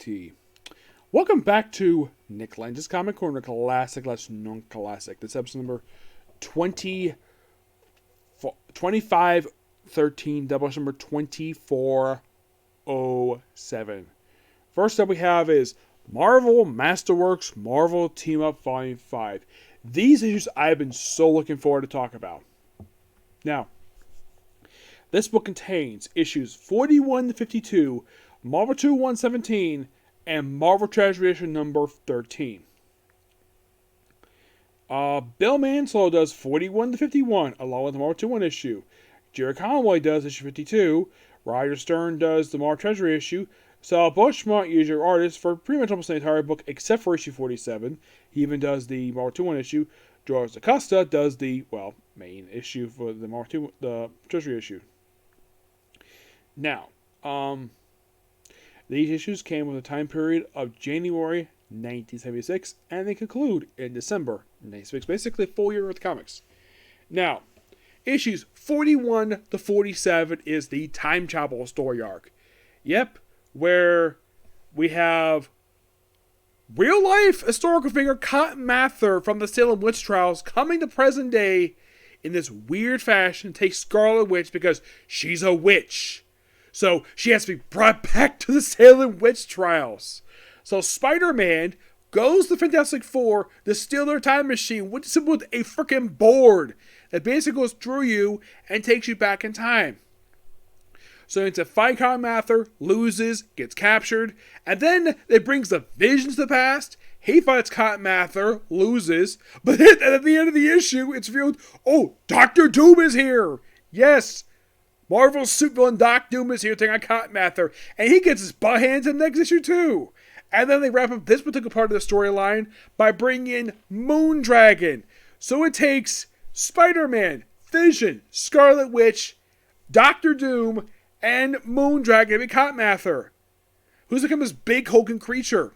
Alrighty. Welcome back to Nick Lenz's Comic Corner Classic / Non-Classic. This episode number 2513, double number 2407. First up we have is Marvel Masterworks Marvel Team Up Volume 5. These issues I've been so looking forward to talk about. Now, this book contains issues 41 to 52, Marvel 2 117, and Marvel Treasury issue number 13. Bill Mansell does 41 to 51, along with the Marvel 2 1 issue. Jerry Conway does issue 52. Roger Stern does the Marvel Treasury issue. Sal Buscema is your artist for pretty much almost the entire book, except for issue 47. He even does the Marvel 2 1 issue. George DaCosta does the, main issue for the Marvel 2, the Treasury issue. Now, these issues came with a time period of January 1976, and they conclude in December 1976, basically a full year with comics. Now, issues 41 to 47 is the time travel story arc. Yep, where we have real-life historical figure Cotton Mather from the Salem witch trials coming to present day in this weird fashion, takes Scarlet Witch because she's a witch. So she has to be brought back to the Salem witch trials. So Spider-Man goes to Fantastic Four to steal their time machine, which is with a freaking board that basically goes through you and takes you back in time. So it's a fight Cotton Mather, loses, gets captured, and then it brings the Vision to the past. He fights Cotton Mather, loses, but at the end of the issue, it's revealed, oh, Dr. Doom is here! Yes! Marvel's supervillain Doc Doom is here taking on Cotton Mather, and he gets his butt handed in the next issue too. And then they wrap up this particular part of the storyline by bringing in Moondragon. So it takes Spider-Man, Vision, Scarlet Witch, Dr. Doom, and Moondragon to be Cotton Mather, who's become this big hulking creature.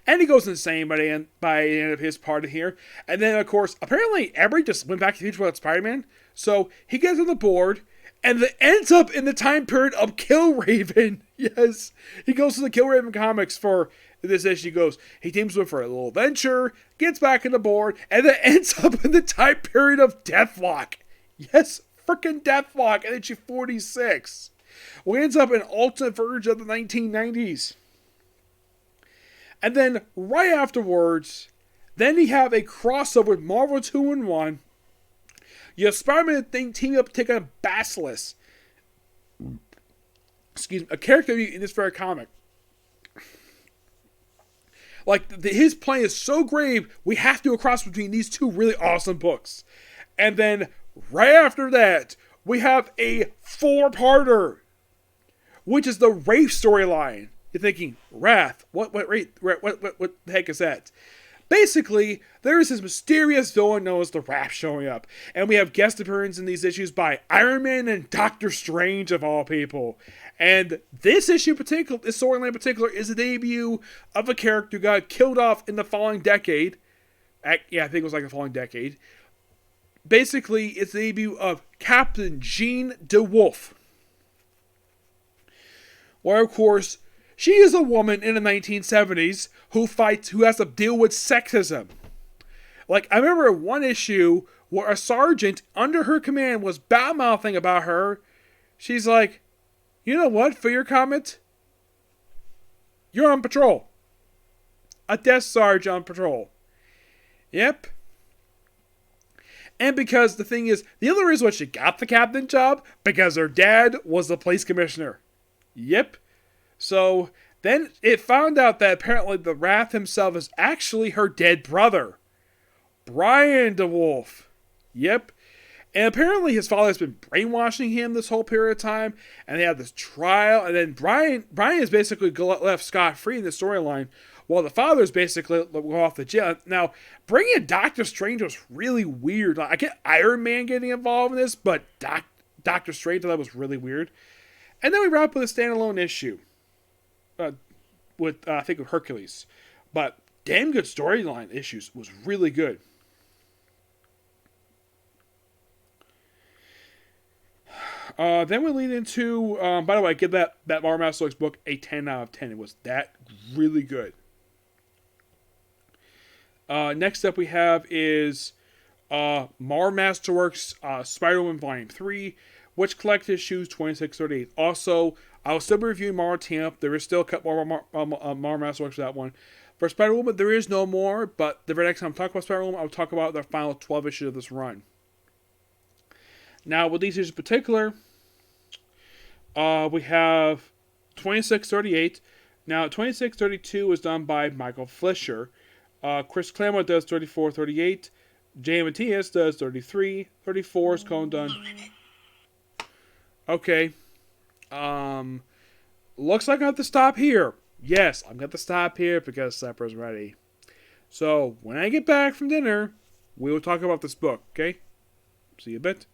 And he goes insane by the end of his part of here. And then, of course, apparently everybody just went back to the future without Spider-Man. So he gets on the board, and it ends up in the time period of Killraven. Yes, he goes to the Killraven comics for this issue. He teams with for a little adventure, gets back on the board, and then ends up in the time period of Deathlock. Yes, freaking Deathlock in issue 46. Well, he ends up in alternate version of the 1990s. And then, right afterwards, then you have a crossover with Marvel 2 in 1. You have Spider-Man teaming up to take on Basilisk. Excuse me, a character in this very comic. His plan is so grave, we have to do a cross between these two really awesome books. And then, right after that, we have a 4-parter, which is the Wraith storyline. You're thinking, Wrath? What the heck is that? Basically, there is this mysterious villain known as the Wrath showing up. And we have guest appearances in these issues by Iron Man and Doctor Strange, of all people. And this issue in particular, this storyline in particular, is the debut of a character who got killed off in the following decade. Yeah, I think it was like the following decade. Basically, it's the debut of Captain Jean DeWolf. Where, of course, she is a woman in the 1970s who has to deal with sexism. I remember one issue where a sergeant under her command was bad-mouthing about her. She's like, you know what, for your comment, you're on patrol. A desk sergeant on patrol. Yep. And because the thing is, the other reason why she got the captain job, because her dad was the police commissioner. Yep. So, then it found out that apparently the Wrath himself is actually her dead brother, Brian DeWolf. Yep. And apparently his father has been brainwashing him this whole period of time, and they have this trial, and then Brian is basically left scot-free in the storyline, while the father is basically going off the jail. Now, bringing Doctor Strange was really weird. I get Iron Man getting involved in this, but Doctor Strange, that was really weird. And then we wrap up with a standalone issue. I think of Hercules. But damn good storyline issues. Was really good. Then we lead into, by the way, I give that Masterworks book a 10 out of 10. It was that really good. Next up we have is Masterworks Spider-Man Volume 3, which collects issues 2638. Also, I'll still be reviewing Mar Team Up. There is still a couple more Masterworks for that one. For Spider-Woman, there is no more, but the very next time I talk about Spider-Woman, I'll talk about the final 12 issues of this run. Now, with these issues in particular, we have 2638. Now, 2632 is done by Michael Fleischer. Chris Claremont does 3438. Jay Matias does 33. 34 is Cone done. Okay. Looks like I have to stop here. Yes, I'm going to stop here because supper's ready. So, when I get back from dinner, we will talk about this book, okay? See you in a bit.